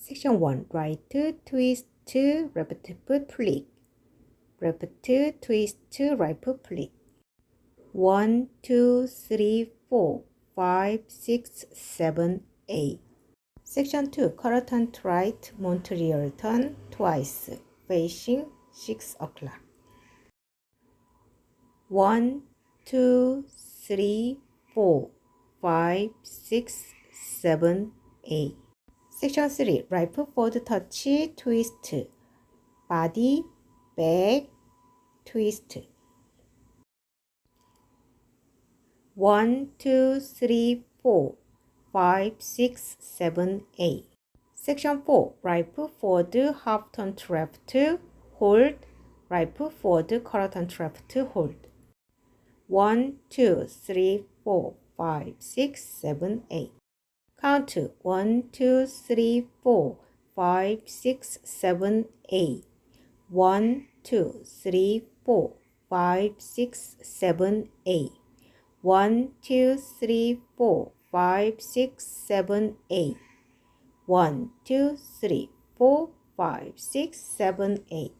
Section 1. Right, twist, left foot flick. Left, twist, right foot flick. 1, 2, 3, 4, 5, 6, 7, 8. Section 2. Quarter turn to right, Montreal turn twice, facing 6 o'clock. 1, 2, 3, 4, 5, 6, 7, 8. Section 3. Right foot forward touch, twist, body, back, twist. 1, 2, 3, 4, 5, 6, 7, 8. Section 4. Right foot forward, half turn to left, hold. Right foot forward, quarter turn to left, hold. 1, 2, 3, 4, 5, 6, 7, 8. Count 1, 2, 3, 4, 5, 6, 7, 8. 1, 2, 3, 4, 5, 6, 7, 8. 1, 2, 3, 4, 5, 6, 7, 8. 1, 2, 3, 4, 5, 6, 7, 8.